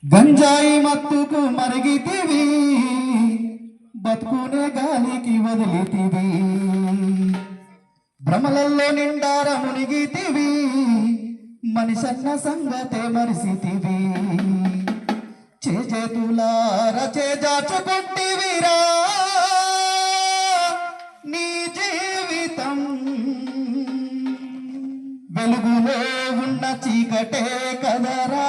గంజాయి మత్తుకు మరిగితివి, బతుకునే గాలికి వదిలితివి, భ్రమలల్లో నిండార మునిగితివి, మనిషన్న సంగతే మరిసితివి, చేతులార చేజాచుకుంటివిరా నీ జీవితం, వెలుగులో ఉన్న చీకటే కదరా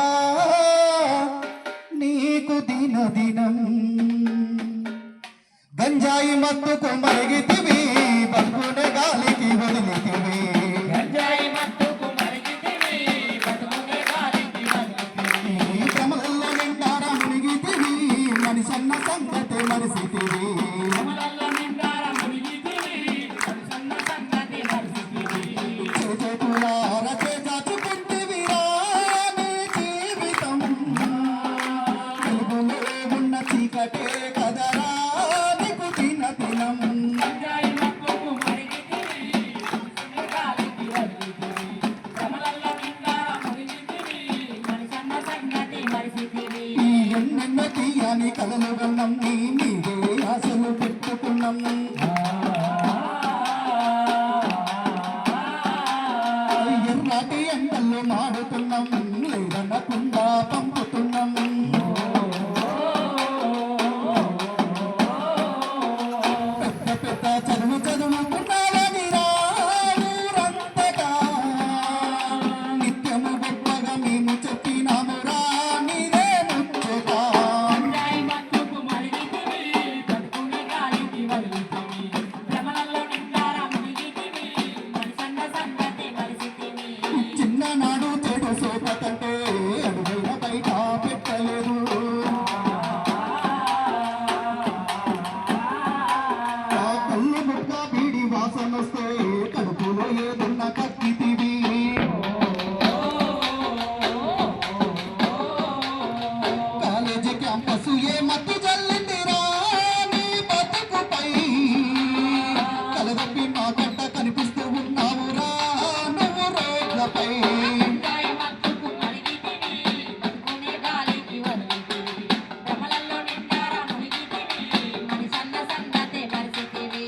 నీకు దినదినం. గంజాయి మత్తుకు మరిగితివి, బతుకునే గాలికి వదిలితివి, గంజాయి మత్తుకు మరిగితివి, బతుకునే గాలికి వదిలితివి, భ్రమలలో నిండార మునిగితివి, మనిషన్న సంగతే మరిసితివి, భ్రమలలో నిండార మునిగితివి, మనిషన్న సంగతే మరిసితివి, చేతులార చేజాచుకుంటివిరా నీ జీవితం, వెలుగులో ఉన్న చీకటే కదరా నీకు దినదినం. గంజాయి మత్తుకు మరిగితివి, బతుకునే గాలికి వదిలితివి, భ్రమలలో నిండార మునిగితివి, మనిషన్న సంగతే మరిసితివి, ఎన్నెన్నో తీయని కలలు గన్నం, నీ మీదే ఆశలు పెట్టుకున్నాం, ఎర్రాటి ఎండల్లో మాడుతున్నాం, లేదనకుండా పంపుతున్నాం, పెద్ద పెద్ద చదువుకున్నావనిరా ఊరంతగా, నిత్యము గొప్పగా మేము చెప్పినామురా నీరే ముచ్చట. గంజాయి మత్తుకు మరిగితివి, బతుకునే గాలికి వదిలితివి, భ్రమలలో నిండార మునిగితివి, మనిషన్న సంగతే మరిసితివి, చిన్ననాడు చెడు సోపతంటే అడుగుల బయట పెట్టలేదు, ఆ కళ్ళు ముక్క బీడి వాసన వస్తే కడుపులో ఏదున్న కక్కితివి, కాలేజీ క్యాంపస్ ఏ మత్తు జల్లిందిరా నీ బతుకుపై, కలదప్పి మా కంట కనిపిస్తూ ఉన్నావురా నువ్వు రోడ్లపై, గంజాయి మత్తుకు మరిగితివి, బతుకునే గాలికి వదిలితివి, భ్రమలలో నిండార మునిగితివి, మనిషన్న సంగతే మరిసితివి,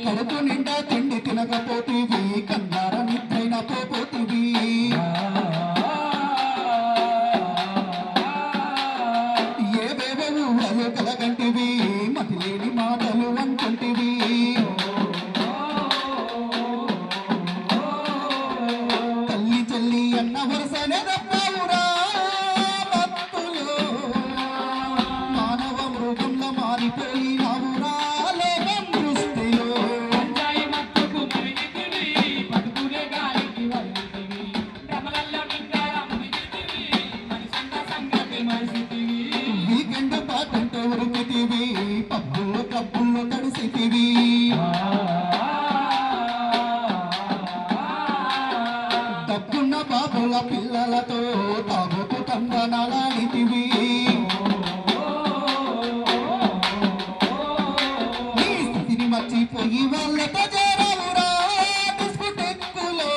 కడుపు నిండా తిండి తినకపోతివి, కన్నార నిద్రైన పోపోతివి, ఏవేవో ఊహలు కలగంటివి, మతి లేని మాటలు అంటుంటివి, తల్లి చెల్లి అన్న వరుసనే తప్పావురా మత్తులో, మానవ మృగంలో మారిపోయినావురా లోకం దృష్టిలో, గంజాయి మత్తుకు మరిగితివి, బతుకునే గాలికి వదిలితివి, భ్రమలలో నిండార మునిగితివి, మనిషన్న సంగతే మరిసితివి, వీకెండ్ పాటంటే ఉరికితివి, పబ్బుల్లో క్లబ్బుల్లో తడిసితివి, డబ్బున్న బాబుల పిల్లలతో తాగుతూ తందనాలాడితివి, నీ స్థితిని మర్చిపోయి వాళ్ళతో చేరావురా డిస్కోటెక్కులో,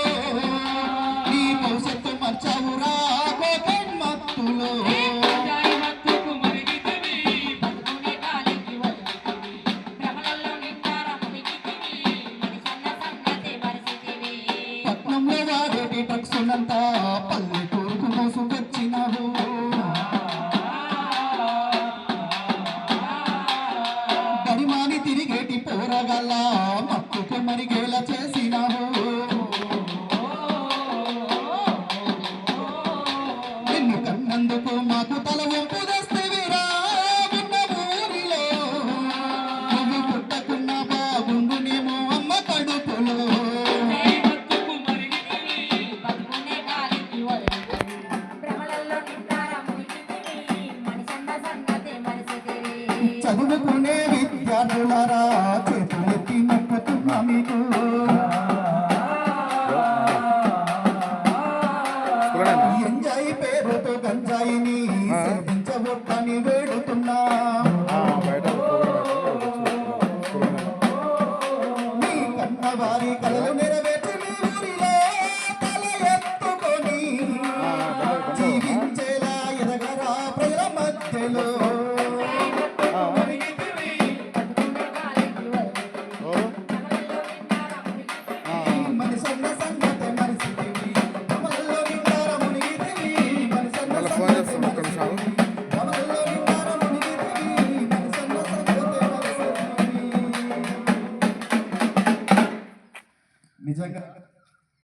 నీ భవిష్యత్తు మర్చావురా కోకెన్ మత్తులో, గంజాయి మత్తుకు మరిగితివి, బతుకునే గాలికి వదిలితివి, భ్రమలలో నిండార మునిగితివి, మనిషన్న సంగతే మరిసితివి, పట్నంలో వాడేటి డ్రగ్సునంతా పల్లెటూరుకు మోసుకొచ్చినావు, గడిమాని తిరిగేటి పోరగల్ల మత్తుకు మరిగేలా చేసినావు, నిన్ను కన్నందుకు మాకు తల వంపు తెస్తేవిరా ఉన్న ఊరిలో, నువ్వు పుట్టకున్న బాగుండునేమో అమ్మ కడుపులో, గంజాయి మత్తుకు మరిగితివి, బతుకునే గాలికి వదిలితివి, భ్రమలలో నిండార మునిగితివి, మనిషన్న సంగతే మరిసితివి, చదువుకునే విద్యార్థులారా చేతులెత్తి మొక్కుతున్నా మీకు, ఎంజాయి పేరుతో గంజాయిని సేవించవద్దని వేడుతున్నా, నీ కన్నవారి కలలు నెరవేర్చి నీ ఊరిలో తల ఎత్తుకొని జీవించేలా ఎదగరా ప్రజల మరిగితివిలో మరిగితివి బతుకునే కాలికి వదిలితివి. ఓ భ్రమలలో నిండారా మునిగితివి. మనిషన్న సంగతే మరిసితివి కమల్లో నిండార మునిగితివి మనిషన్న మళ్ళీ ఫోన్ చేస్తాను ఒక్క నిమిషం కమల్లో నిండార మునిగితివి మనిషన్న సంగతే మరిసితివి నిజంగా